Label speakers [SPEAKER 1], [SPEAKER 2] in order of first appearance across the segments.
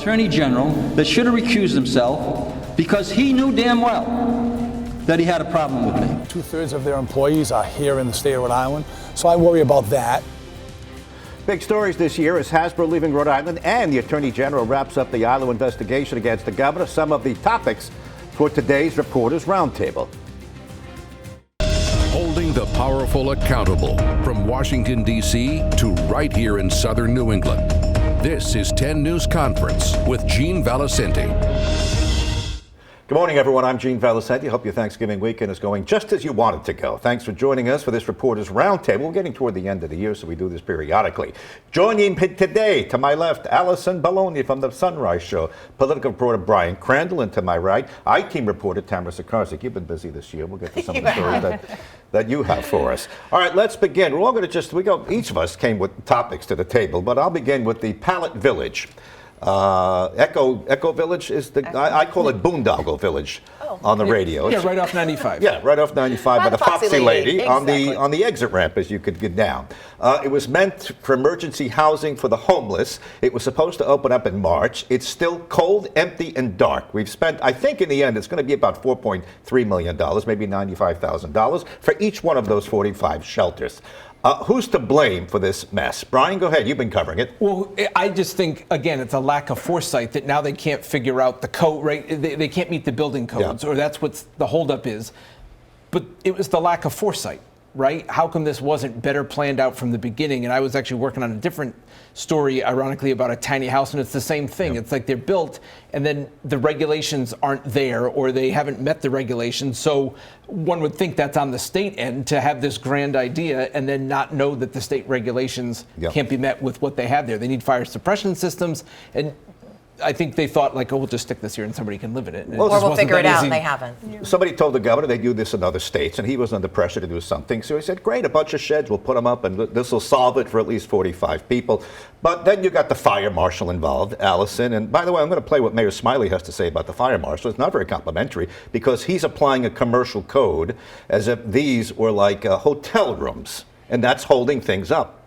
[SPEAKER 1] Attorney General that should have recused himself because he knew damn well that he had a problem with me.
[SPEAKER 2] 2/3 of their employees are here in the state of Rhode Island, so I worry about that.
[SPEAKER 3] Big stories this year as Hasbro leaving Rhode Island and the Attorney General wraps up the ILO investigation against the governor. Some of the topics for today's Reporters Roundtable.
[SPEAKER 4] Holding the powerful accountable from Washington, D.C. to right here in southern New England. This is 10 News Conference with Gene Valicenti.
[SPEAKER 3] Good morning, everyone. I'm Gene Valicenti. Hope your Thanksgiving weekend is going just as you want it to go. Thanks for joining us for this Reporters Roundtable. We're getting toward the end of the year, so we do this periodically. Joining today, to my left, Alison Bologna from the Sunrise Show, political reporter Brian Crandall, and to my right, I-Team reporter Tamara Sacharczyk. You've been busy this year. We'll get to some of the stories that you have for us. All right, let's begin. We're all going to each of us came with topics to the table, but I'll begin with the Pallet Village. Echo Village is I call it Boondoggle Village on the radio.
[SPEAKER 5] Yeah, right off 95.
[SPEAKER 3] Yeah, right off 95 by the Foxy Lady
[SPEAKER 6] exactly.
[SPEAKER 3] on the exit ramp as you could get down. It was meant for emergency housing for the homeless. It was supposed to open up in March. It's still cold, empty, and dark. We've spent, I think in the end, it's going to be about $4.3 million, maybe $95,000 for each one of those 45 shelters. Who's to blame for this mess? Brian, go ahead. You've been covering it.
[SPEAKER 5] Well, I just think, again, it's a lack of foresight that now they can't figure out the code, right? They can't meet the building codes, or that's what the holdup is. But it was the lack of foresight, right? How come this wasn't better planned out from the beginning? And I was actually working on a different story, ironically, about a tiny house, and it's the same thing. It's like they're built, and then the regulations aren't there, or they haven't met the regulations. So one would think that's on the state end to have this grand idea and then not know that the state regulations can't be met with what they have there. They need fire suppression systems, and I think they thought, like, oh, we'll just stick this here and somebody can live in it.
[SPEAKER 6] Or we'll figure it out, and they haven't.
[SPEAKER 3] Somebody told the governor they do this in other states, and he was under pressure to do something. So he said, great, a bunch of sheds, we'll put them up, and this will solve it for at least 45 people. But then you got the fire marshal involved, Alison. And by the way, I'm going to play what Mayor Smiley has to say about the fire marshal. It's not very complimentary, because he's applying a commercial code as if these were like hotel rooms, and that's holding things up.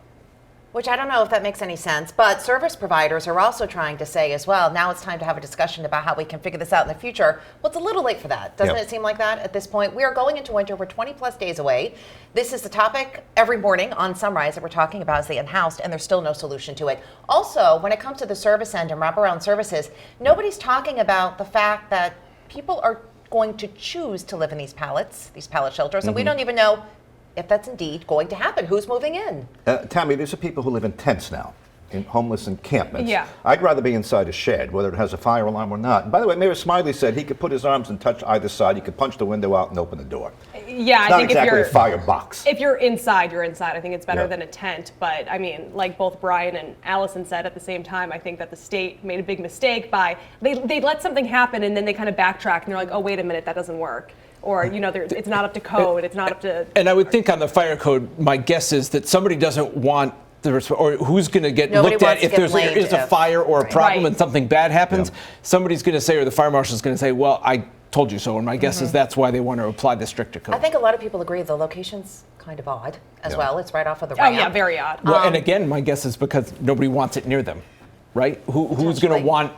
[SPEAKER 6] Which I don't know if that makes any sense, but service providers are also trying to say as well, now it's time to have a discussion about how we can figure this out in the future. Well, it's a little late for that. Doesn't it seem like that at this point? We are going into winter. We're 20 plus days away. This is the topic every morning on Sunrise that we're talking about is the unhoused, and there's still no solution to it. Also, when it comes to the service end and wraparound services, nobody's talking about the fact that people are going to choose to live in these pallet shelters, and we don't even know if that's indeed going to happen. Who's moving in?
[SPEAKER 3] Tammy, there's some people who live in tents now, in homeless encampments.
[SPEAKER 7] Yeah.
[SPEAKER 3] I'd rather be inside a shed, whether it has a fire alarm or not. And by the way, Mayor Smiley said he could put his arms and touch either side. He could punch the window out and open the door.
[SPEAKER 7] Yeah,
[SPEAKER 3] it's not exactly a firebox.
[SPEAKER 7] If you're inside, you're inside. I think it's better than a tent. But I mean, like both Brian and Alison said at the same time, I think that the state made a big mistake by they let something happen and then they kind of backtrack and they're like, oh, wait a minute, that doesn't work. Or, you know, it's not up to code. It's not up to.
[SPEAKER 5] And I would think on the fire code, my guess is that somebody doesn't want or who's going to get looked at if there is a fire or a problem and something bad happens. Somebody's going to say, or the fire marshal's going to say, well, I told you so. And my guess is that's why they want to apply the stricter code.
[SPEAKER 6] I think a lot of people agree the location's kind of odd as well. It's right off of the ramp.
[SPEAKER 7] Oh, yeah, very odd.
[SPEAKER 5] Well, and again, my guess is because nobody wants it near them, right? Who's going to want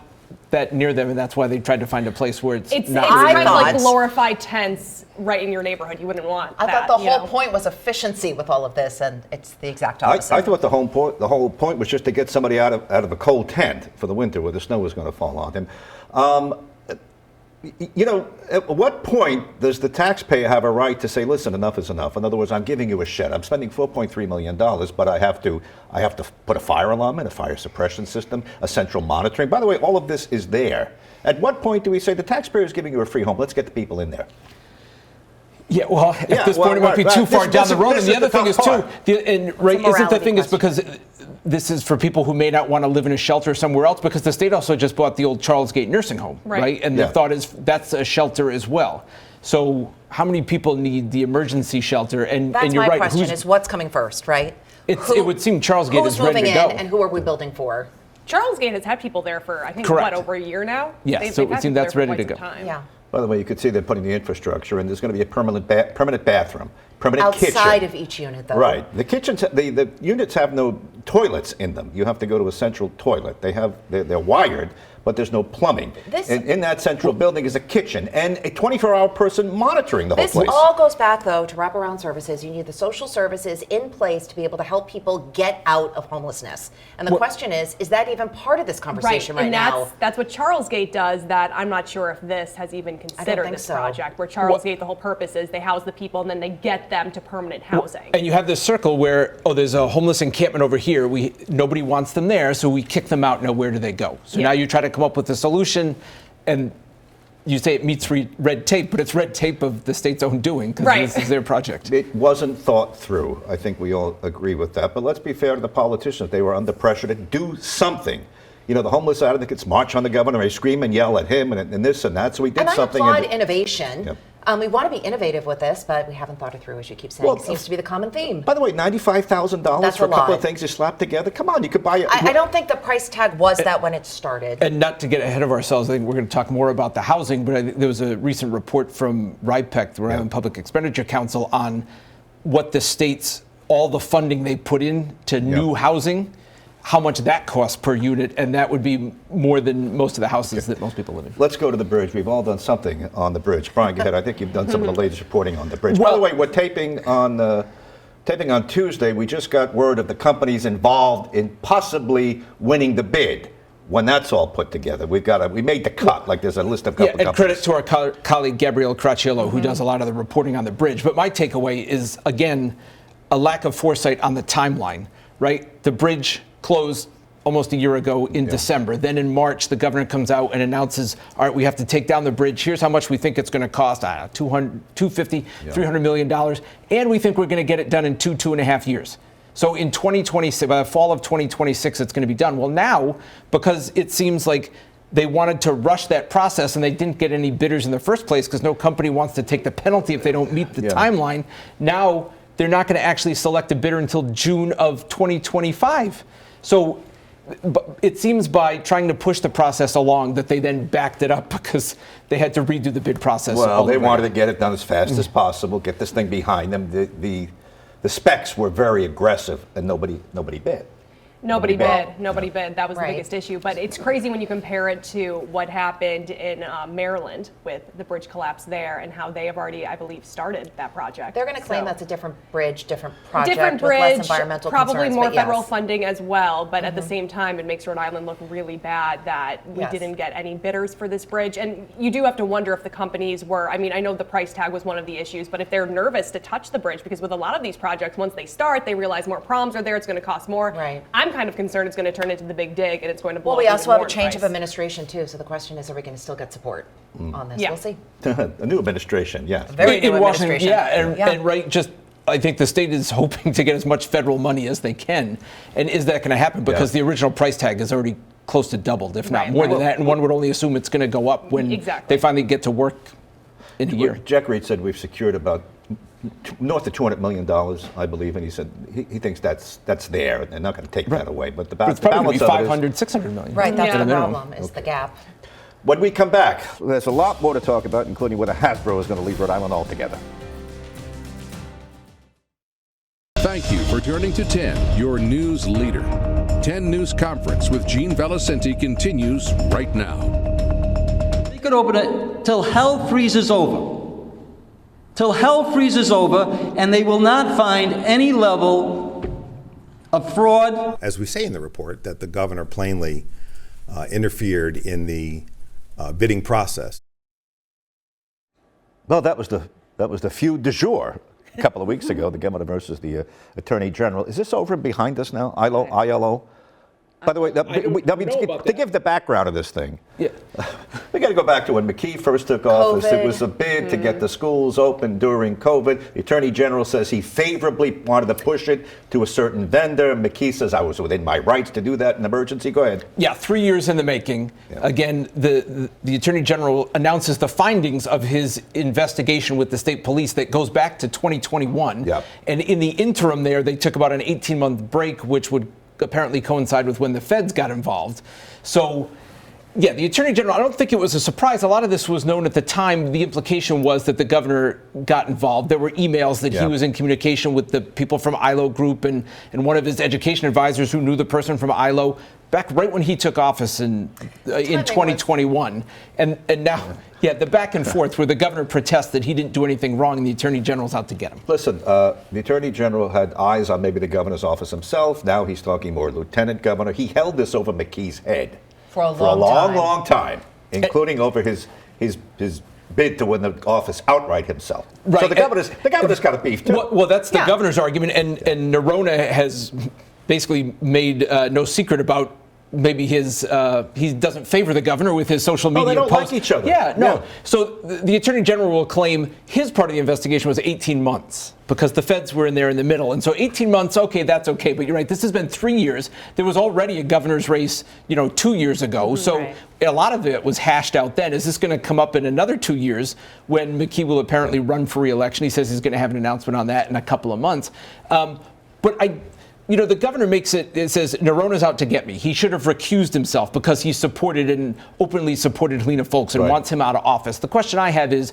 [SPEAKER 5] that near them, and that's why they tried to find a place where it's not
[SPEAKER 7] kind of like glorified tents right in your neighborhood. You wouldn't want
[SPEAKER 6] I thought the whole point was efficiency with all of this, and it's the exact opposite.
[SPEAKER 3] I thought the whole point was just to get somebody out of a cold tent for the winter where the snow was going to fall on them. You know, at what point does the taxpayer have a right to say, listen, enough is enough? In other words, I'm giving you a shed. I'm spending $4.3 million, but I have to put a fire alarm in, a fire suppression system, a central monitoring. By the way, all of this is there. At what point do we say the taxpayer is giving you a free home? Let's get the people in there.
[SPEAKER 5] Yeah, well, at this point, it might be too far down the road. And the other thing is, too, isn't the thing is because this is for people who may not want to live in a shelter somewhere else, because the state also just bought the old Charles Gate nursing home, right? And the thought is that's a shelter as well. So how many people need the emergency shelter? And you're right.
[SPEAKER 6] That's my question is what's coming first, right?
[SPEAKER 5] It would seem Charles Gate is ready to go.
[SPEAKER 6] Who's moving in and who are we building for?
[SPEAKER 7] Charles Gate has had people there for, I think, over a year now?
[SPEAKER 5] Yeah, so it would seem that's ready to go.
[SPEAKER 6] Yeah.
[SPEAKER 3] By the way, you could see they're putting the infrastructure, and there's going to be a permanent bathroom, permanent kitchen.
[SPEAKER 6] Outside of each unit, though.
[SPEAKER 3] Right. The kitchens, the units have no toilets in them. You have to go to a central toilet. They're wired, but there's no plumbing. In that central building is a kitchen and a 24-hour person monitoring the whole place.
[SPEAKER 6] This all goes back, though, to wraparound services. You need the social services in place to be able to help people get out of homelessness. And the question is that even part of this conversation right now?
[SPEAKER 7] And that's what Charlesgate does, that I'm not sure if this has even considered this project, where Charlesgate, the whole purpose is they house the people and then they get them to permanent housing.
[SPEAKER 5] And you have this circle where, there's a homeless encampment over here. Nobody wants them there, so we kick them out. Now, where do they go? So now you try to come up with a solution, and you say it meets red tape, but it's red tape of the state's own doing, because this is their project.
[SPEAKER 3] It wasn't thought through. I think we all agree with that. But let's be fair to the politicians. They were under pressure to do something. You know, the homeless advocates march on the governor, they scream and yell at him and this and that. So we did something.
[SPEAKER 6] And I applaud innovation. Yep. We want to be innovative with this, but we haven't thought it through, as you keep saying. Well, it seems to be the common theme.
[SPEAKER 3] By the way, $95,000 for a couple of things you slap together? Come on, you could buy it.
[SPEAKER 6] I don't think the price tag was that when it started.
[SPEAKER 5] And not to get ahead of ourselves, I think we're going to talk more about the housing, but I think there was a recent report from RIPEC, the Rhode Island Public Expenditure Council, on what the states, all the funding they put in to new housing, how much that costs per unit, and that would be more than most of the houses that most people live in.
[SPEAKER 3] Let's go to the bridge. We've all done something on the bridge. Brian, go ahead. I think you've done some of the latest reporting on the bridge. By the way, we're taping on Tuesday. We just got word of the companies involved in possibly winning the bid. When that's all put together, we made the cut. Like there's a list of companies.
[SPEAKER 5] And credit to our colleague Gabrielle Cracciello, who does a lot of the reporting on the bridge. But my takeaway is, again, a lack of foresight on the timeline, right? The bridge closed almost a year ago in December. Then in March, the governor comes out and announces, all right, we have to take down the bridge. Here's how much we think it's going to cost, $250, $300 million. And we think we're going to get it done in 2.5 years. So in 2026, by the fall of 2026, it's going to be done. Well, now, because it seems like they wanted to rush that process and they didn't get any bidders in the first place because no company wants to take the penalty if they don't meet the timeline. Now they're not going to actually select a bidder until June of 2025. So it seems by trying to push the process along that they then backed it up because they had to redo the bid process.
[SPEAKER 3] Well, they wanted to get it done as fast as possible, get this thing behind them. The specs were very aggressive, and nobody bid.
[SPEAKER 7] Nobody bid. That was the biggest issue. But it's crazy when you compare it to what happened in Maryland with the bridge collapse there and how they have already, I believe, started that project.
[SPEAKER 6] They're going to claim that's a different bridge, different project,
[SPEAKER 7] different
[SPEAKER 6] with
[SPEAKER 7] bridge,
[SPEAKER 6] less environmental
[SPEAKER 7] probably
[SPEAKER 6] concerns,
[SPEAKER 7] more
[SPEAKER 6] but yes.
[SPEAKER 7] federal funding as well. But at the same time, it makes Rhode Island look really bad that we didn't get any bidders for this bridge. And you do have to wonder if the companies were, I mean, I know the price tag was one of the issues, but if they're nervous to touch the bridge, because with a lot of these projects, once they start, they realize more problems are there, it's going to cost more.
[SPEAKER 6] Right.
[SPEAKER 7] I'm kind of concerned it's going to turn into the big dig and it's going to blow
[SPEAKER 6] up. Well, we also have a change
[SPEAKER 7] price.
[SPEAKER 6] of administration too, so the question is, are we going to still get support on this?
[SPEAKER 7] Yeah.
[SPEAKER 6] We'll see.
[SPEAKER 3] A new administration, yes.
[SPEAKER 6] Very new
[SPEAKER 5] in Washington,
[SPEAKER 6] administration.
[SPEAKER 5] and right, just I think the state is hoping to get as much federal money as they can. And is that going to happen? Because the original price tag is already close to doubled, if not more than that. And one would only assume it's going to go up when they finally get to work in a year.
[SPEAKER 3] Jack Reed said we've secured about north of $200 million, I believe, and he said he thinks that's there. They're not going to take that away. But
[SPEAKER 5] it's probably going to be 500, 600 million.
[SPEAKER 6] Right, that's the problem, is the gap.
[SPEAKER 3] When we come back, there's a lot more to talk about, including whether Hasbro is going to leave Rhode Island altogether.
[SPEAKER 4] Thank you for turning to 10, your news leader. 10 News Conference with Gene Valicenti continues right now.
[SPEAKER 1] They could open it till hell freezes over. Till hell freezes over, and they will not find any level of fraud.
[SPEAKER 8] As we say in the report, that the governor plainly interfered in the bidding process.
[SPEAKER 3] Well, that was the feud du jour a couple of weeks ago, the governor versus the attorney general. Is this over and behind us now, ILO? By the way, to give the background of this thing, we got to go back to when McKee first took office. It was a bid to get the schools open during COVID. The Attorney General says he favorably wanted to push it to a certain vendor. McKee says I was within my rights to do that in emergency. Go ahead.
[SPEAKER 5] Yeah, 3 years in the making. Yeah. Again, the Attorney General announces the findings of his investigation with the state police that goes back to 2021.
[SPEAKER 3] Yep.
[SPEAKER 5] And in the interim there, they took about an 18-month break, which would apparently coincide with when the feds got involved. So Yeah, the Attorney General, I don't think it was a surprise. A lot of this was known at the time. The implication was that the governor got involved. There were emails that he was in communication with the people from ILO Group and one of his education advisors who knew the person from ILO back right when he took office in 2021. And now, the back and forth where the governor protests that he didn't do anything wrong and the Attorney General's out to get him.
[SPEAKER 3] Listen, the Attorney General had eyes on maybe the governor's office himself. Now he's talking more Lieutenant Governor. He held this over McKee's head.
[SPEAKER 6] For a long
[SPEAKER 3] time, including over his bid to win the office outright himself.
[SPEAKER 5] Right.
[SPEAKER 3] So the governor's got a beef too.
[SPEAKER 5] Well, that's the governor's argument, and Nerona has basically made no secret about maybe he doesn't favor the governor with his social media
[SPEAKER 3] they don't
[SPEAKER 5] posts.
[SPEAKER 3] like each other.
[SPEAKER 5] Yeah, no.
[SPEAKER 3] Yeah.
[SPEAKER 5] So the Attorney General will claim his part of the investigation was 18 months because the feds were in there in the middle. And so 18 months, okay, that's okay. But you're right, this has been 3 years. There was already a governor's race, 2 years ago. So a lot of it was hashed out then. Is this going to come up in another 2 years when McKee will apparently run for re-election? He says he's going to have an announcement on that in a couple of months. The governor makes it says, Nerona's out to get me. He should have recused himself because he supported and openly supported Helena Folks and wants him out of office. The question I have is,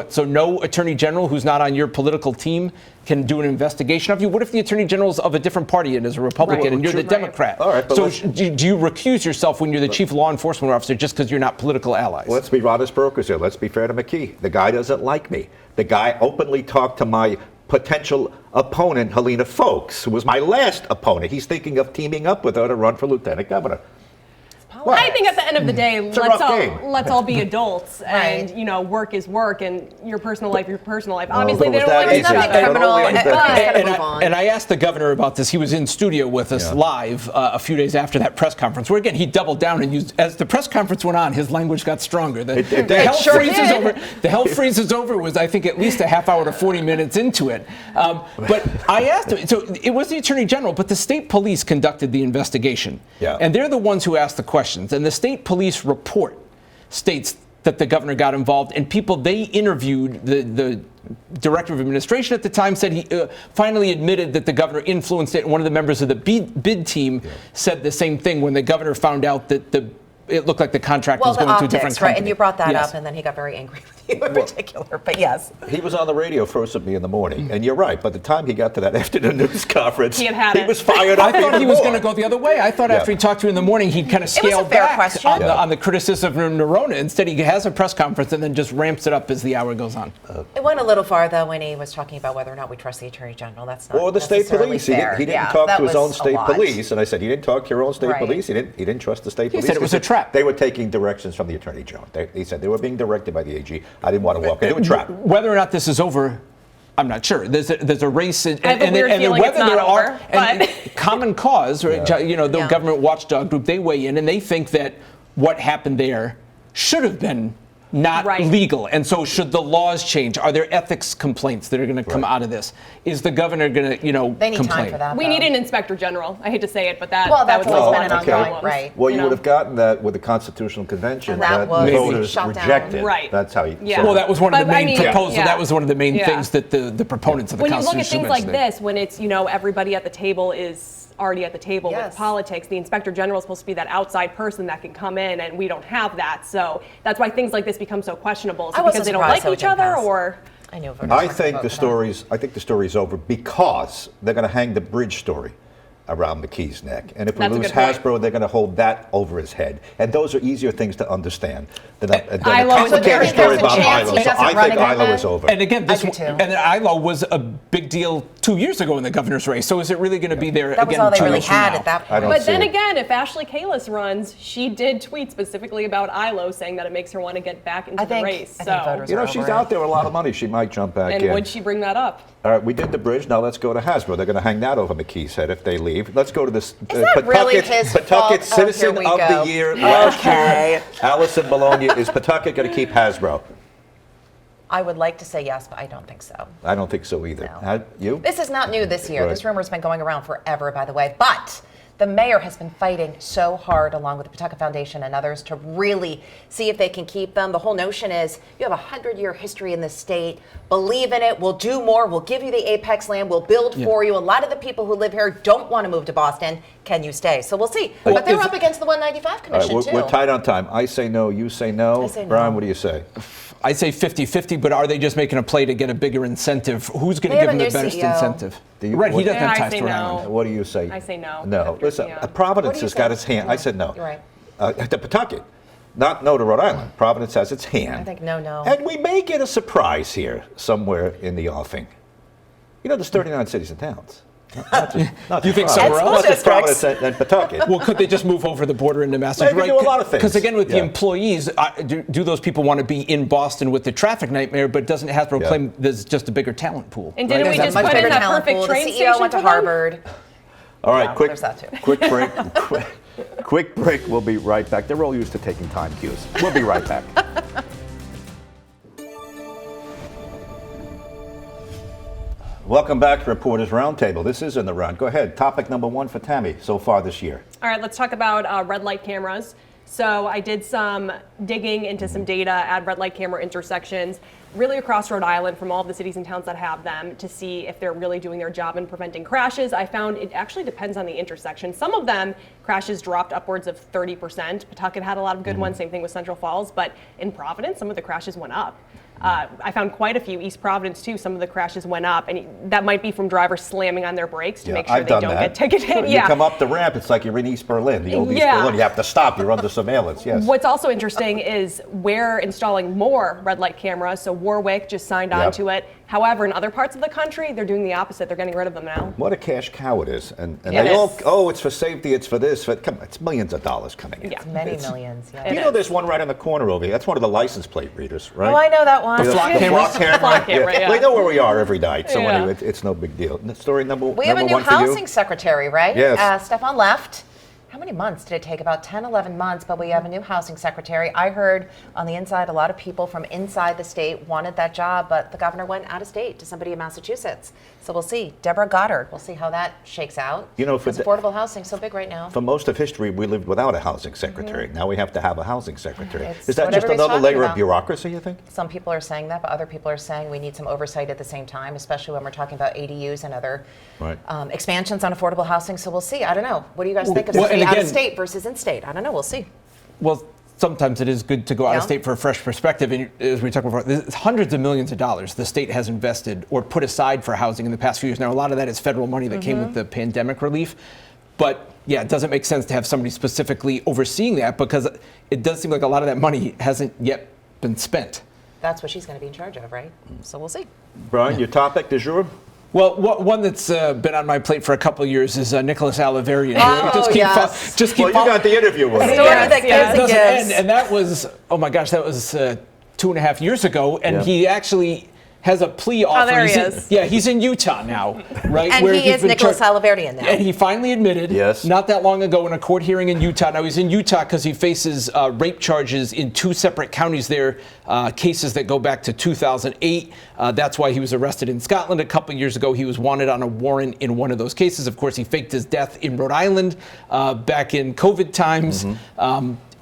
[SPEAKER 5] so no Attorney General who's not on your political team can do an investigation of you? What if the Attorney General's of a different party and is a Republican and you're the Democrat?
[SPEAKER 3] All right,
[SPEAKER 5] so do you recuse yourself when you're the chief law enforcement officer just because you're not political allies?
[SPEAKER 3] Let's be honest brokers here. Let's be fair to McKee. The guy doesn't like me. The guy openly talked to my potential opponent, Helena Folks, who was my last opponent. He's thinking of teaming up with her to run for lieutenant governor.
[SPEAKER 7] I think at the end of the day, let's all be adults,
[SPEAKER 6] Right.
[SPEAKER 7] and work is work, and your personal life, your personal life.
[SPEAKER 3] Well,
[SPEAKER 7] Obviously,
[SPEAKER 3] but
[SPEAKER 7] they
[SPEAKER 3] it
[SPEAKER 7] don't
[SPEAKER 3] was
[SPEAKER 7] like
[SPEAKER 3] that
[SPEAKER 7] nothing
[SPEAKER 3] easy.
[SPEAKER 7] criminal.
[SPEAKER 5] And I asked the governor about this. He was in studio with us live a few days after that press conference, where again he doubled down and used, as the press conference went on, his language got stronger. The hell freezes over was, I think, at least a half hour to 40 minutes into it. But I asked him. So it was the Attorney General, but the state police conducted the investigation, and they're the ones who asked the questions. And the state police report states that the governor got involved, and people they interviewed, the director of administration at the time said he finally admitted that the governor influenced it, and one of the members of the bid team said the same thing when the governor found out that it looked like the contract was going to a different company.
[SPEAKER 6] Right, and you brought that up, and then he got very angry with you in particular, but yes.
[SPEAKER 3] He was on the radio first with me in the morning, and you're right, by the time he got to that afternoon news conference, he was fired up.
[SPEAKER 5] I thought he was going to go the other way. I thought after he talked to you in the morning, he'd kind of scale back on the criticism of Nerona. Instead, he has a press conference and then just ramps it up as the hour goes on.
[SPEAKER 6] It went a little far, though, when he was talking about whether or not we trust the Attorney General. That's not
[SPEAKER 3] or the state police.
[SPEAKER 6] Fair.
[SPEAKER 3] He didn't talk to his own state police, and I said, you didn't talk to your own state police? He didn't trust the state police?
[SPEAKER 5] He said it was a trap.
[SPEAKER 3] They were taking directions from the Attorney General. He said they were being directed by the AG. I didn't want to walk into a trap.
[SPEAKER 5] Whether or not this is over, I'm not sure. There's a race, and
[SPEAKER 7] whether there are
[SPEAKER 5] Common Cause, right? The government watchdog group, they weigh in and they think that what happened there should have been not legal. And so should the laws change? Are there ethics complaints that are going to come out of this? Is the governor going to,
[SPEAKER 6] they need
[SPEAKER 5] complain?
[SPEAKER 6] time for that.
[SPEAKER 7] We need an inspector general. I hate to say it, but that
[SPEAKER 6] was
[SPEAKER 7] always
[SPEAKER 6] been an ongoing, right?
[SPEAKER 3] Well, you would have gotten that with the Constitutional Convention
[SPEAKER 6] that was
[SPEAKER 3] voters
[SPEAKER 6] shut
[SPEAKER 3] rejected.
[SPEAKER 6] down.
[SPEAKER 7] Right.
[SPEAKER 3] That's how you.
[SPEAKER 5] Well, that was one of the main proposals. That was one of the main things that the proponents of the Constitution.
[SPEAKER 7] When you look at things like this, when it's everybody at the table is already at the table with politics, the inspector general is supposed to be that outside person that can come in, and we don't have that. So that's why things like this become so questionable. Is it because they don't like each other, or?
[SPEAKER 3] I think the story's over because they're going to hang the bridge story around McKee's neck. And if we lose Hasbro, they're going to hold that over his head. And those are easier things to understand than a complicated story about ILO. So I think ILO is over.
[SPEAKER 5] And again, ILO was a big deal 2 years ago in the governor's race. So is it really going to be there again?
[SPEAKER 6] That was all they really had at that point.
[SPEAKER 7] But then again, if Ashley Kalis runs, she did tweet specifically about ILO, saying that it makes her want to get back into the race.
[SPEAKER 6] So
[SPEAKER 3] she's out there with a lot of money. She might jump back in.
[SPEAKER 7] And would she bring that up?
[SPEAKER 3] All right, we did the bridge. Now let's go to Hasbro. They're going to hang that over McKee's head if they leave. Let's go to this Pawtucket Citizen of the Year last year. Alison, Bologna. Is Pawtucket going to keep Hasbro?
[SPEAKER 6] I would like to say yes, but I don't think so.
[SPEAKER 3] I don't think so either.
[SPEAKER 6] No.
[SPEAKER 3] You?
[SPEAKER 6] This is not new this year. This rumor has been going around forever, by the way. But the mayor has been fighting so hard, along with the Pawtucket Foundation and others, to really see if they can keep them. The whole notion is you have a 100-year history in this state. Believe in it. We'll do more. We'll give you the apex land. We'll build for you. A lot of the people who live here don't want to move to Boston. can you stay? So we'll see. But they're up against the 195
[SPEAKER 3] All right,
[SPEAKER 6] Commission,
[SPEAKER 3] we're
[SPEAKER 6] too.
[SPEAKER 3] tight on time. I say no, you say no.
[SPEAKER 6] I say no.
[SPEAKER 3] Brian, what do you say?
[SPEAKER 5] I say 50-50, but are they just making a play to get a bigger incentive? Who's going to give them the best incentive?
[SPEAKER 3] What-
[SPEAKER 5] He doesn't
[SPEAKER 7] Yeah,
[SPEAKER 5] have
[SPEAKER 7] I
[SPEAKER 5] ties
[SPEAKER 7] say
[SPEAKER 5] to Rhode
[SPEAKER 7] no.
[SPEAKER 5] Island.
[SPEAKER 3] What do you say?
[SPEAKER 7] I say no.
[SPEAKER 3] No.
[SPEAKER 7] After-
[SPEAKER 3] Listen,
[SPEAKER 7] yeah.
[SPEAKER 3] Providence
[SPEAKER 6] What do you
[SPEAKER 3] has got
[SPEAKER 6] say?
[SPEAKER 3] its hand. I said no.
[SPEAKER 6] You're right.
[SPEAKER 3] To Pawtucket. Not no to Rhode Island. Providence has its hand.
[SPEAKER 6] I think no.
[SPEAKER 3] And we may get a surprise here somewhere in the offing. You know, there's 39 cities and towns. Not
[SPEAKER 5] You think
[SPEAKER 3] Providence.
[SPEAKER 5] somewhere
[SPEAKER 6] And
[SPEAKER 5] else?
[SPEAKER 3] Not just
[SPEAKER 6] districts.
[SPEAKER 3] Providence and Pawtucket.
[SPEAKER 5] Well, could they just move over the border into Massachusetts?
[SPEAKER 3] They could do a lot of things.
[SPEAKER 5] Because again, with the
[SPEAKER 3] Yeah.
[SPEAKER 5] employees, do those people want to be in Boston with the traffic nightmare? But doesn't Hasbro
[SPEAKER 3] Yeah.
[SPEAKER 5] claim there's just a bigger talent pool?
[SPEAKER 7] And didn't
[SPEAKER 5] right?
[SPEAKER 7] we
[SPEAKER 6] There's
[SPEAKER 7] just
[SPEAKER 6] a much
[SPEAKER 7] put in
[SPEAKER 6] bigger
[SPEAKER 7] that
[SPEAKER 6] talent
[SPEAKER 7] perfect
[SPEAKER 6] pool.
[SPEAKER 7] train
[SPEAKER 6] The CEO
[SPEAKER 7] station
[SPEAKER 6] went to
[SPEAKER 7] for them?
[SPEAKER 6] Harvard.
[SPEAKER 3] All right,
[SPEAKER 6] Yeah,
[SPEAKER 3] quick,
[SPEAKER 6] there's that too.
[SPEAKER 3] quick break. Quick break. We'll be right back. They're all used to taking time cues. We'll be right back. Welcome back to Reporters Roundtable. This is In the Round. Go ahead. Topic number one for Tammy so far this year.
[SPEAKER 7] All right, let's talk about red light cameras. So I did some digging into some data at red light camera intersections, really across Rhode Island from all of the cities and towns that have them to see if they're really doing their job in preventing crashes. I found it actually depends on the intersection. Some of them, crashes dropped upwards of 30%. Pawtucket had a lot of good ones, same thing with Central Falls, but in Providence, some of the crashes went up. I found quite a few. East Providence, too, some of the crashes went up. And that might be from drivers slamming on their brakes to make sure
[SPEAKER 3] I've
[SPEAKER 7] they
[SPEAKER 3] done
[SPEAKER 7] don't
[SPEAKER 3] that.
[SPEAKER 7] get ticketed.
[SPEAKER 3] You come up the ramp, it's like you're in East Berlin, the old East
[SPEAKER 7] Yeah.
[SPEAKER 3] Berlin. You have to stop. You're under surveillance, yes.
[SPEAKER 7] What's also interesting is we're installing more red light cameras. So Warwick just signed on
[SPEAKER 3] Yep.
[SPEAKER 7] to it. However, in other parts of the country, they're doing the opposite. They're getting rid of them now.
[SPEAKER 3] What a cash cow it is. And
[SPEAKER 7] It
[SPEAKER 3] they all,
[SPEAKER 7] is.
[SPEAKER 3] it's for safety, it's for this. Come on, it's millions of dollars coming in.
[SPEAKER 7] Yeah.
[SPEAKER 6] Many millions. Yeah.
[SPEAKER 3] You know there's one right on the corner over here. That's one of the license plate readers, right?
[SPEAKER 6] Oh, I know that one.
[SPEAKER 5] The flock camera?
[SPEAKER 7] Flock camera, yeah.
[SPEAKER 3] We know where we are every night, so
[SPEAKER 7] Yeah.
[SPEAKER 3] anyway, it's no big deal. Story number
[SPEAKER 6] We have a new
[SPEAKER 3] one for you.
[SPEAKER 6] housing secretary, right?
[SPEAKER 3] Yes.
[SPEAKER 6] Stefan left. How many months did it take? About 10, 11 months, but we have a new housing secretary. I heard on the inside a lot of people from inside the state wanted that job, but the governor went out of state to somebody in Massachusetts. So we'll see. Deborah Goddard. We'll see how that shakes out.
[SPEAKER 3] You know, for
[SPEAKER 6] Because
[SPEAKER 3] the-
[SPEAKER 6] affordable housing so big right now.
[SPEAKER 3] For most of history, we lived without a housing secretary. Now we have to have a housing secretary.
[SPEAKER 6] It's
[SPEAKER 3] Is that
[SPEAKER 6] what
[SPEAKER 3] just
[SPEAKER 6] everybody's
[SPEAKER 3] another
[SPEAKER 6] talking
[SPEAKER 3] layer of
[SPEAKER 6] about.
[SPEAKER 3] bureaucracy, you think?
[SPEAKER 6] Some people are saying that, but other people are saying we need some oversight at the same time, especially when we're talking about ADUs and other
[SPEAKER 3] Right.
[SPEAKER 6] expansions on affordable housing. So we'll see. I don't know. What do you guys think of
[SPEAKER 5] well,
[SPEAKER 6] somebody
[SPEAKER 5] and
[SPEAKER 6] out of
[SPEAKER 5] again-
[SPEAKER 6] state versus in state? I don't know. We'll see.
[SPEAKER 5] Well, sometimes it is good to go out of
[SPEAKER 6] Yeah.
[SPEAKER 5] state for a fresh perspective. And as we talked before, there's hundreds of millions of dollars the state has invested or put aside for housing in the past few years. Now, a lot of that is federal money that came with the pandemic relief. But yeah, it doesn't make sense to have somebody specifically overseeing that because it does seem like a lot of that money hasn't yet been spent.
[SPEAKER 6] That's what she's going to be in charge of, right? So we'll see.
[SPEAKER 3] Brian, your topic du jour?
[SPEAKER 5] Well, one that's been on my plate for a couple of years is Nicholas Aliverian.
[SPEAKER 6] Oh, yes.
[SPEAKER 5] just
[SPEAKER 3] Well,
[SPEAKER 5] keep
[SPEAKER 3] you got the interview with him.
[SPEAKER 6] Story
[SPEAKER 7] Yes,
[SPEAKER 6] that
[SPEAKER 7] yes.
[SPEAKER 6] gives and
[SPEAKER 5] doesn't
[SPEAKER 6] gives.
[SPEAKER 5] end. And that was, oh my gosh, that was 2.5 years ago. And
[SPEAKER 3] Yeah.
[SPEAKER 5] he actually has a plea offer.
[SPEAKER 7] there he
[SPEAKER 5] He's in-
[SPEAKER 7] is.
[SPEAKER 5] Yeah, he's in Utah now, right?
[SPEAKER 6] And
[SPEAKER 5] where
[SPEAKER 6] he
[SPEAKER 5] he's
[SPEAKER 6] is
[SPEAKER 5] been
[SPEAKER 6] Nicholas
[SPEAKER 5] charged-
[SPEAKER 6] Aliverian now.
[SPEAKER 5] And he finally admitted,
[SPEAKER 3] Yes.
[SPEAKER 5] not that long ago in a court hearing in Utah. Now he's in Utah because he faces rape charges in 2 separate counties there, cases that go back to 2008. That's why he was arrested in Scotland a couple years ago. He was wanted on a warrant in one of those cases. Of course, he faked his death in Rhode Island back in COVID times.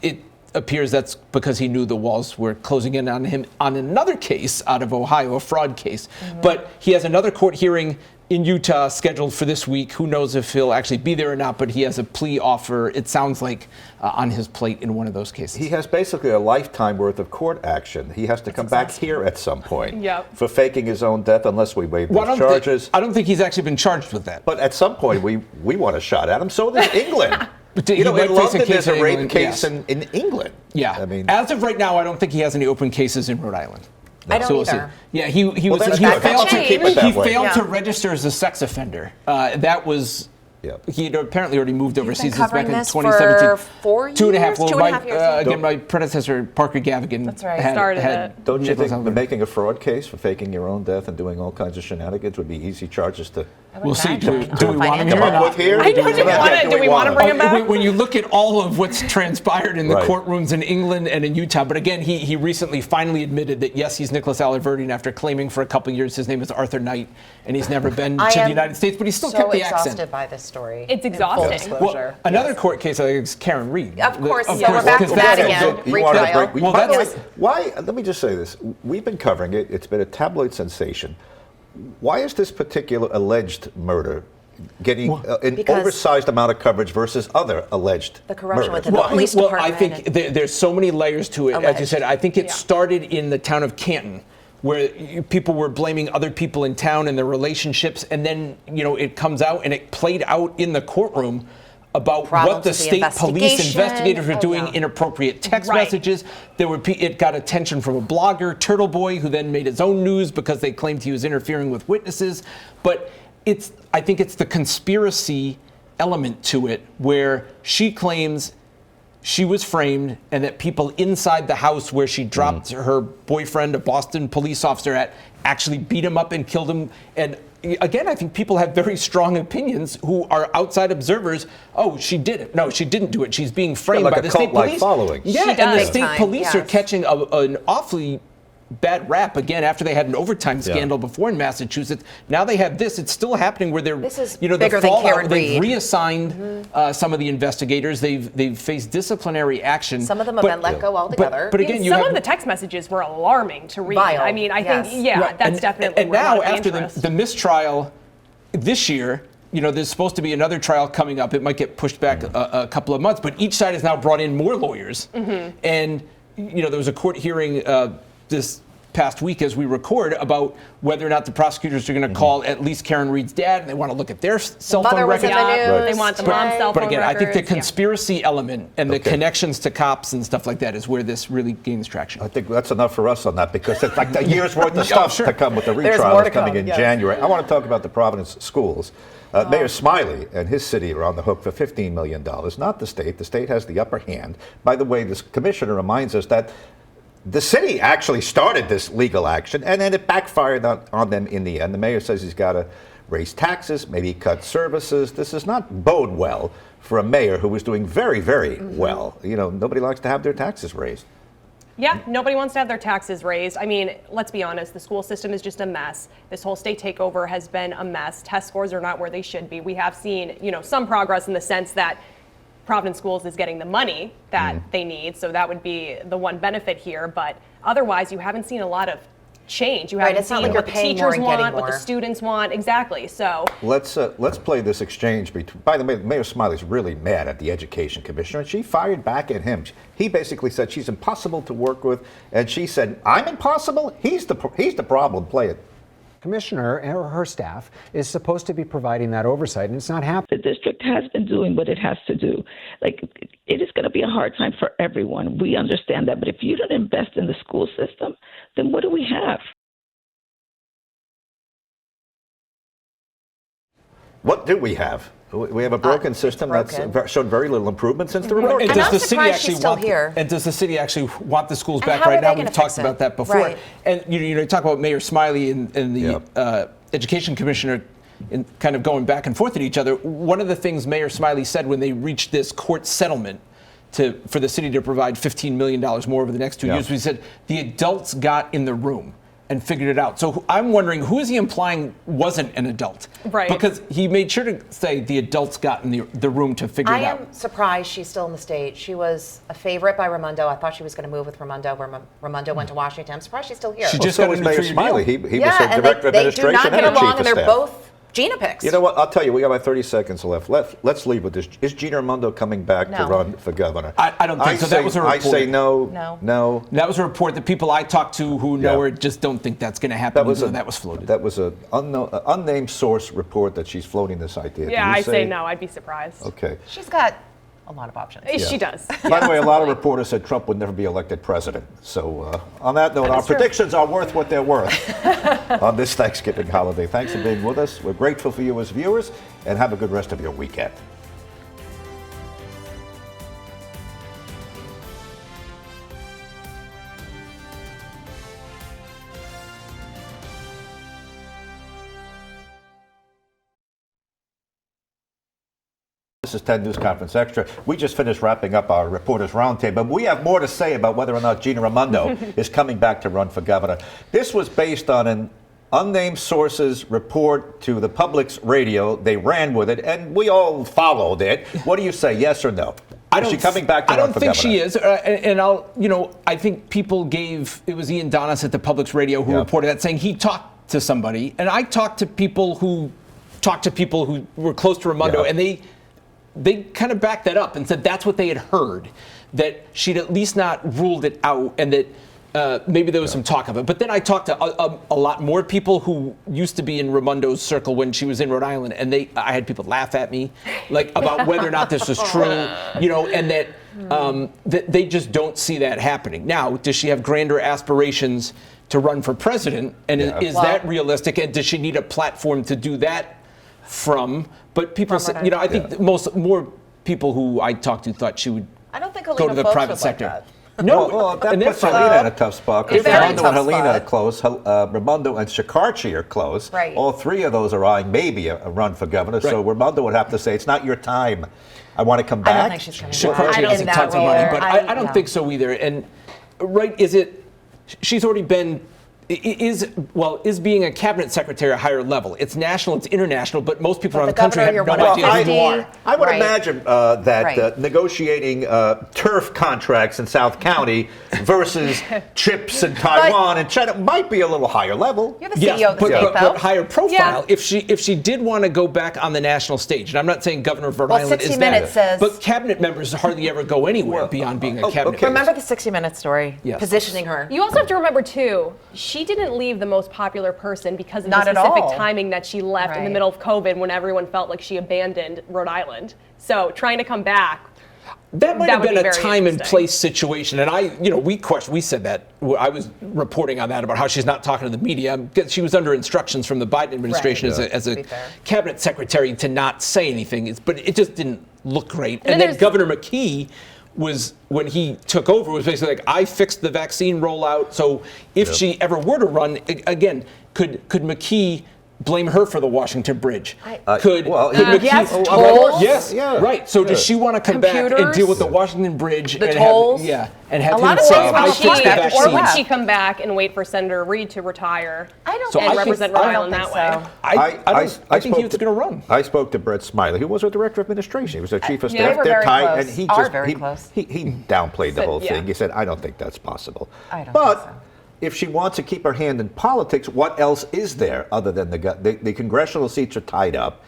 [SPEAKER 5] It appears that's because he knew the walls were closing in on him on another case out of Ohio, a fraud case. But he has another court hearing in Utah scheduled for this week. Who knows if he'll actually be there or not, but he has a plea offer, it sounds like, on his plate in one of those cases.
[SPEAKER 3] He has basically a lifetime worth of court action. He has to come back here at some point
[SPEAKER 7] Yep.
[SPEAKER 3] for faking his own death unless we waive
[SPEAKER 5] Well,
[SPEAKER 3] those charges.
[SPEAKER 5] I don't think he's actually been charged with that.
[SPEAKER 3] But at some point, we want a shot at him. So does England.
[SPEAKER 5] But
[SPEAKER 3] You
[SPEAKER 5] he
[SPEAKER 3] know,
[SPEAKER 5] might
[SPEAKER 3] in
[SPEAKER 5] face a
[SPEAKER 3] London,
[SPEAKER 5] case
[SPEAKER 3] there's a
[SPEAKER 5] in
[SPEAKER 3] rape
[SPEAKER 5] England,
[SPEAKER 3] case
[SPEAKER 5] yes.
[SPEAKER 3] in England.
[SPEAKER 5] Yeah.
[SPEAKER 3] I mean,
[SPEAKER 5] as of right now, I don't think he has any open cases in Rhode Island.
[SPEAKER 6] I don't
[SPEAKER 5] So we'll see.
[SPEAKER 6] either.
[SPEAKER 5] Yeah, he
[SPEAKER 3] well,
[SPEAKER 5] was
[SPEAKER 3] that's
[SPEAKER 5] he
[SPEAKER 3] good.
[SPEAKER 5] failed
[SPEAKER 3] That should keep it
[SPEAKER 5] he
[SPEAKER 3] that way.
[SPEAKER 5] failed
[SPEAKER 6] Yeah.
[SPEAKER 5] to register as a sex offender. That was.
[SPEAKER 3] Yeah.
[SPEAKER 5] He had apparently already moved overseas
[SPEAKER 6] covering
[SPEAKER 5] back in
[SPEAKER 6] this for
[SPEAKER 5] 2017.
[SPEAKER 6] 4 years?
[SPEAKER 5] 2.5. Well,
[SPEAKER 6] 2.5 years.
[SPEAKER 5] again, my predecessor, Parker Gavigan,
[SPEAKER 6] That's right.
[SPEAKER 7] Started it.
[SPEAKER 3] Don't you
[SPEAKER 5] Nicholas
[SPEAKER 3] think
[SPEAKER 5] Aliverian.
[SPEAKER 3] making a fraud case for faking your own death and doing all kinds of shenanigans would be easy charges to
[SPEAKER 5] We'll see. Do we
[SPEAKER 6] Financial.
[SPEAKER 5] want him
[SPEAKER 3] come
[SPEAKER 5] here or
[SPEAKER 3] up
[SPEAKER 5] not?
[SPEAKER 3] with here?
[SPEAKER 7] I know, do we want it? Do we want to bring him back?
[SPEAKER 5] When you look at all of what's transpired in the
[SPEAKER 3] Right.
[SPEAKER 5] courtrooms in England and in Utah, but again, he recently finally admitted that yes, he's Nicholas Aliverian after claiming for a couple years his name is Arthur Knight, and he's never been
[SPEAKER 6] I
[SPEAKER 5] to the
[SPEAKER 6] am
[SPEAKER 5] United States, but he still
[SPEAKER 6] so
[SPEAKER 5] kept the
[SPEAKER 6] exhausted
[SPEAKER 5] accent.
[SPEAKER 6] by this story.
[SPEAKER 7] It's
[SPEAKER 6] in full
[SPEAKER 7] exhausting.
[SPEAKER 6] disclosure.
[SPEAKER 5] Another court case, I think, is Karen Reed.
[SPEAKER 6] Of course,
[SPEAKER 5] Of
[SPEAKER 6] so we're
[SPEAKER 5] course,
[SPEAKER 6] back
[SPEAKER 5] because
[SPEAKER 6] to that
[SPEAKER 5] that's-
[SPEAKER 6] again.
[SPEAKER 3] You wanted to
[SPEAKER 6] Retrial.
[SPEAKER 3] break.
[SPEAKER 5] Well,
[SPEAKER 3] By the way,
[SPEAKER 5] that's-
[SPEAKER 3] why? Let me just say this: we've been covering it. It's been a tabloid sensation. Why is this particular alleged murder getting an
[SPEAKER 6] Because-
[SPEAKER 3] oversized amount of coverage versus other alleged
[SPEAKER 6] The corruption
[SPEAKER 3] murders?
[SPEAKER 6] within the police
[SPEAKER 5] Well,
[SPEAKER 6] department.
[SPEAKER 5] I think there's so many layers to it. As you
[SPEAKER 6] Alleged.
[SPEAKER 5] said, I think it started in the town of Canton, where people were blaming other people in town and their relationships, and then it comes out and it played out in the courtroom about
[SPEAKER 6] Problems
[SPEAKER 5] what the
[SPEAKER 6] with the
[SPEAKER 5] state police
[SPEAKER 6] investigation.
[SPEAKER 5] investigators were doing,
[SPEAKER 6] yeah.
[SPEAKER 5] inappropriate text
[SPEAKER 7] Right.
[SPEAKER 5] messages. It got attention from a blogger, Turtle Boy, who then made his own news because they claimed he was interfering with witnesses. But I think it's the conspiracy element to it, where she claims she was framed and that people inside the house where she dropped her boyfriend, a Boston police officer, actually beat him up and killed him. And again, I think people have very strong opinions who are outside observers. Oh, she did it. No, she didn't do it. She's being framed
[SPEAKER 3] like
[SPEAKER 5] by
[SPEAKER 3] a
[SPEAKER 5] the state
[SPEAKER 3] cult-like
[SPEAKER 5] police.
[SPEAKER 3] following.
[SPEAKER 5] Yeah,
[SPEAKER 7] She
[SPEAKER 5] and
[SPEAKER 7] does.
[SPEAKER 5] the
[SPEAKER 7] Big
[SPEAKER 5] state
[SPEAKER 6] time,
[SPEAKER 5] police are
[SPEAKER 6] yes.
[SPEAKER 5] catching an awfully bad rap again after they had an overtime scandal before in Massachusetts. Now they have this. It's still happening where they're
[SPEAKER 6] This is
[SPEAKER 5] the
[SPEAKER 6] bigger than
[SPEAKER 5] fallout,
[SPEAKER 6] Karen
[SPEAKER 5] they've
[SPEAKER 6] Reed.
[SPEAKER 5] reassigned some of the investigators. They've faced disciplinary action.
[SPEAKER 6] Some of them have been let go altogether.
[SPEAKER 5] But again, you
[SPEAKER 7] some
[SPEAKER 5] have
[SPEAKER 7] of the text messages were alarming to read.
[SPEAKER 6] Vile,
[SPEAKER 7] I mean, I
[SPEAKER 6] yes.
[SPEAKER 7] think, yeah,
[SPEAKER 5] Right,
[SPEAKER 7] that's definitely
[SPEAKER 5] And
[SPEAKER 7] where a lot
[SPEAKER 5] now,
[SPEAKER 7] of the
[SPEAKER 5] after
[SPEAKER 7] interest.
[SPEAKER 5] the mistrial this year, there's supposed to be another trial coming up. It might get pushed back a couple of months, but each side has now brought in more lawyers. And, there was a court hearing this past week as we record about whether or not the prosecutors are going to call at least Karen Reed's dad, and they want to look at their cell phone
[SPEAKER 6] mother was in
[SPEAKER 5] records.
[SPEAKER 6] the news.
[SPEAKER 7] They want the mom's cell phone
[SPEAKER 5] But again, I think the
[SPEAKER 7] records, yeah.
[SPEAKER 5] conspiracy element and the
[SPEAKER 3] Okay.
[SPEAKER 5] connections to cops and stuff like that is where this really gains traction.
[SPEAKER 3] I think that's enough for us on that, because it's like a year's worth of stuff to come with the
[SPEAKER 6] There's
[SPEAKER 3] retrial
[SPEAKER 6] more
[SPEAKER 3] that's
[SPEAKER 6] to
[SPEAKER 3] coming
[SPEAKER 6] come,
[SPEAKER 3] in
[SPEAKER 6] yes.
[SPEAKER 3] January. I want to talk about the Providence schools. Mayor Smiley and his city are on the hook for $15 million, not the state. The state has the upper hand. By the way, this commissioner reminds us that the city actually started this legal action, and then it backfired on them in the end. The mayor says he's got to raise taxes, maybe cut services. This does not bode well for a mayor who was doing very, very well. Nobody likes to have their taxes raised.
[SPEAKER 7] Yeah, nobody wants to have their taxes raised. I mean, let's be honest, the school system is just a mess. This whole state takeover has been a mess. Test scores are not where they should be. We have seen, some progress in the sense that Providence Schools is getting the money that they need, so that would be the one benefit here. But otherwise, you haven't seen a lot of change. You
[SPEAKER 6] Right,
[SPEAKER 7] haven't
[SPEAKER 6] it's not
[SPEAKER 7] seen
[SPEAKER 6] like you're
[SPEAKER 7] what the
[SPEAKER 6] paying more
[SPEAKER 7] teachers
[SPEAKER 6] and getting
[SPEAKER 7] want, what the
[SPEAKER 6] more.
[SPEAKER 7] students want. Exactly. So
[SPEAKER 3] Let's play this exchange between. By the way, Mayor Smiley's really mad at the education commissioner, and she fired back at him. He basically said she's impossible to work with, and she said, "I'm impossible. He's the problem. Play it."
[SPEAKER 9] Commissioner or her staff is supposed to be providing that oversight, and it's not happening.
[SPEAKER 10] The district has been doing what it has to do. It is going to be a hard time for everyone. We understand that. But if you don't invest in the school system, then what do we have?
[SPEAKER 3] What do we have? We have a broken system
[SPEAKER 6] broken.
[SPEAKER 3] that's shown very little improvement since the report.
[SPEAKER 5] And
[SPEAKER 6] And
[SPEAKER 5] does
[SPEAKER 6] I'm
[SPEAKER 5] the city
[SPEAKER 6] surprised
[SPEAKER 5] actually
[SPEAKER 6] she's still
[SPEAKER 5] want?
[SPEAKER 6] here.
[SPEAKER 5] And does the city actually want the schools
[SPEAKER 6] And
[SPEAKER 5] back
[SPEAKER 6] how are
[SPEAKER 5] right
[SPEAKER 6] they
[SPEAKER 5] now?
[SPEAKER 6] gonna
[SPEAKER 5] We've talked
[SPEAKER 6] fix it?
[SPEAKER 5] about that before.
[SPEAKER 6] Right.
[SPEAKER 5] And you talk about Mayor Smiley and the education commissioner, in kind of going back and forth at each other. One of the things Mayor Smiley said when they reached this court settlement for the city to provide $15 million more over the next 2 years, we said the adults got in the room and figured it out. So I'm wondering, who is he implying wasn't an adult?
[SPEAKER 7] Right.
[SPEAKER 5] Because he made sure to say the adults got in the room to figure
[SPEAKER 6] I
[SPEAKER 5] it out.
[SPEAKER 6] am surprised she's still in the state. She was a favorite by Raimondo. I thought she was going to move with Raimondo where Raimondo went to Washington. I'm surprised she's still here.
[SPEAKER 5] She
[SPEAKER 3] Well,
[SPEAKER 5] just
[SPEAKER 3] so
[SPEAKER 5] got
[SPEAKER 3] was
[SPEAKER 5] a
[SPEAKER 3] Mayor
[SPEAKER 5] 3-year
[SPEAKER 3] Smiley.
[SPEAKER 5] deal.
[SPEAKER 3] He was the
[SPEAKER 6] and
[SPEAKER 3] director of
[SPEAKER 6] they do
[SPEAKER 3] administration
[SPEAKER 6] not get
[SPEAKER 3] and a chief
[SPEAKER 6] along,
[SPEAKER 3] of
[SPEAKER 6] and they're
[SPEAKER 3] staff.
[SPEAKER 6] both Gina picks.
[SPEAKER 3] You know what? I'll tell you. We got about 30 seconds left. Let's leave with this. Is Gina Raimondo coming back to
[SPEAKER 6] No.
[SPEAKER 3] run for governor?
[SPEAKER 5] I don't think so. That was a
[SPEAKER 3] I
[SPEAKER 5] report.
[SPEAKER 3] say no.
[SPEAKER 6] No.
[SPEAKER 3] No.
[SPEAKER 5] That was a report that people I talked to who know
[SPEAKER 3] Yeah.
[SPEAKER 5] her just don't think that's going to happen. That was floated.
[SPEAKER 3] That was an unnamed source report that she's floating this idea. Do
[SPEAKER 7] yeah,
[SPEAKER 3] you
[SPEAKER 7] I say no. I'd be surprised.
[SPEAKER 3] Okay.
[SPEAKER 6] She's got a lot of options.
[SPEAKER 7] She does.
[SPEAKER 3] By the way, a lot of reporters said Trump would never be elected president. So on that note, our
[SPEAKER 6] is true.
[SPEAKER 3] predictions are worth what they're worth on this Thanksgiving holiday. Thanks for being with us. We're grateful for you as viewers, and have a good rest of your weekend. This is 10 News Conference Extra. We just finished wrapping up our Reporters Roundtable. We have more to say about whether or not Gina Raimondo is coming back to run for governor. This was based on an unnamed source's report to the public's radio. They ran with it, and we all followed it. What do you say, yes or no? Is she coming back to run for governor?
[SPEAKER 5] I don't think she is. And I think people it was Ian Donis at the Public's Radio who reported that, saying he talked to somebody. And I talked to people who talked to people who were close to Raimondo, and they kind of backed that up and said that's what they had heard, that she'd at least not ruled it out, and that maybe there was some talk of it. But then I talked to a lot more people who used to be in Raimondo's circle when she was in Rhode Island, and I had people laugh at me, like about whether or not this was true, you know, and that they just don't see that happening. Now, does she have grander aspirations to run for president, and is that realistic? And does she need a platform to do that from? But people say, you know, I think more people who I talked to thought she would go to the private sector.
[SPEAKER 3] No, well, that puts Helena in a tough spot, because Raimondo and Helena are close. Raimondo and Sacharczyk are close. Right. All three of those are eyeing maybe a run for governor. Right. So Raimondo would have to say, it's not your time. I want to come back.
[SPEAKER 6] I don't think she's going to
[SPEAKER 5] Sacharczyk has tons of money, but I don't think so either. And she's already been. Is being a cabinet secretary a higher level? It's national, it's international, but most people around the country have no idea who you are.
[SPEAKER 3] I would imagine that negotiating turf contracts in South County versus chips in Taiwan and China might be a little higher level.
[SPEAKER 6] You're the CEO of the state, though.
[SPEAKER 5] But higher profile. Yeah. If she did want to go back on the national stage, and I'm not saying Governor of Rhode Island is that, but cabinet members hardly ever go anywhere beyond being a cabinet.
[SPEAKER 6] Okay. Remember the 60 Minutes story? Yes. Positioning her.
[SPEAKER 7] You also have to remember, too, she didn't leave the most popular person because of the specific timing that she left in the middle of COVID, when everyone felt like she abandoned Rhode Island. So trying to come back,
[SPEAKER 5] that might have been a time and place situation. And we said that. I was reporting on that about how she's not talking to the media. She was under instructions from the Biden administration as a cabinet secretary to not say anything. But it just didn't look great. And then Governor McKee was, when he took over, was basically like, I fixed the vaccine rollout. So if she ever were to run again, could McKee blame her for the Washington Bridge? Could McKee?
[SPEAKER 6] Yes,
[SPEAKER 5] right. So does she want to come back and deal with the Washington Bridge?
[SPEAKER 6] The tolls?
[SPEAKER 5] And have him say, I fixed the vaccine.
[SPEAKER 7] Or would she come back and wait for Senator Reid to retire and represent Rhode Island that way?
[SPEAKER 5] I think he was going to run.
[SPEAKER 3] I spoke to Brett Smiley, who was our director of administration. He was our chief of staff.
[SPEAKER 6] They're
[SPEAKER 3] tight,
[SPEAKER 6] close.
[SPEAKER 3] and he
[SPEAKER 6] Very close.
[SPEAKER 3] He downplayed the whole thing. He said, I don't think that's possible.
[SPEAKER 6] I don't think so.
[SPEAKER 3] If she wants to keep her hand in politics, what else is there other than the congressional seats are tied up?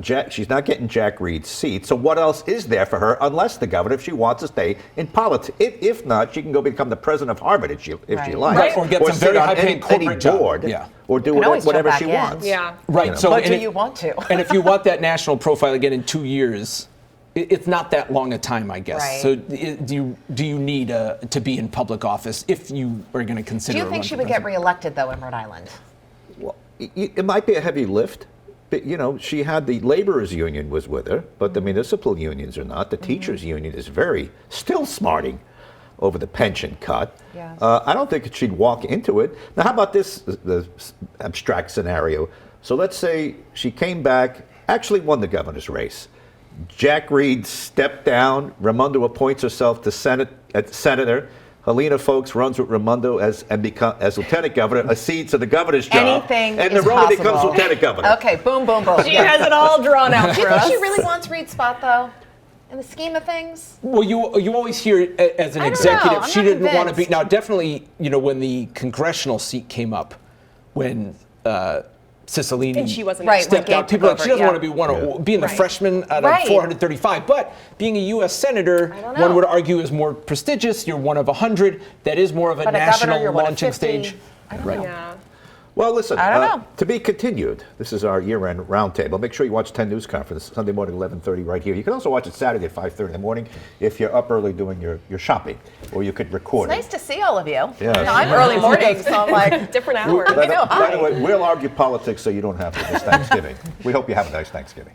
[SPEAKER 3] She's not getting Jack Reed's seat. So what else is there for her unless the governor, if she wants to stay in politics? If not, she can go become the president of Harvard if she likes.
[SPEAKER 5] Right. Or get some very high-paid corporate
[SPEAKER 3] board. Or do whatever she wants.
[SPEAKER 7] Yeah.
[SPEAKER 5] Right. So,
[SPEAKER 6] but do you want to?
[SPEAKER 5] And if you want that national profile again in 2 years, it's not that long a time, I guess.
[SPEAKER 6] Right.
[SPEAKER 5] So do you need to be in public office if you are going to consider?
[SPEAKER 6] Do you think she would get reelected, though, in Rhode Island?
[SPEAKER 3] Well, it might be a heavy lift. But, she had the laborers' union was with her, but the municipal unions are not. The teachers' union is still smarting over the pension cut.
[SPEAKER 6] Yes.
[SPEAKER 3] I don't think she'd walk into it. Now, how about the abstract scenario? So let's say she came back, actually won the governor's race. Jack Reed stepped down. Raimondo appoints herself to senator. Helena Folks runs with Raimondo as lieutenant governor, accedes to the governor's job.
[SPEAKER 6] Anything
[SPEAKER 3] and
[SPEAKER 6] is
[SPEAKER 3] Raimondo
[SPEAKER 6] possible.
[SPEAKER 3] becomes lieutenant governor.
[SPEAKER 6] Okay, boom, boom, boom.
[SPEAKER 7] She has it all drawn out
[SPEAKER 6] Do
[SPEAKER 7] for
[SPEAKER 6] you think
[SPEAKER 7] us.
[SPEAKER 6] she really wants Reed's spot, though? In the scheme of things?
[SPEAKER 5] Well, you always hear as an executive, she didn't want to be. Now, definitely, when the congressional seat came up, when Cicilline
[SPEAKER 7] And she wasn't
[SPEAKER 5] stepped out, people were like, she doesn't want to be being the freshman out of 435. But being a U.S. senator, one would argue is more prestigious. You're one of 100. That is more of a national launching stage.
[SPEAKER 6] I don't know. Yeah.
[SPEAKER 3] Well, listen,
[SPEAKER 6] I don't know.
[SPEAKER 3] To be continued. This is our year-end roundtable. Make sure you watch 10 News Conference Sunday morning, 11:30 right here. You can also watch it Saturday at 5:30 in the morning if you're up early doing your shopping, or you could record
[SPEAKER 6] It's nice to see all of you.
[SPEAKER 3] Yeah.
[SPEAKER 6] I'm early morning, so I'm like,
[SPEAKER 7] different hours.
[SPEAKER 3] By the way, we'll argue politics so you don't have to this Thanksgiving. We hope you have a nice Thanksgiving.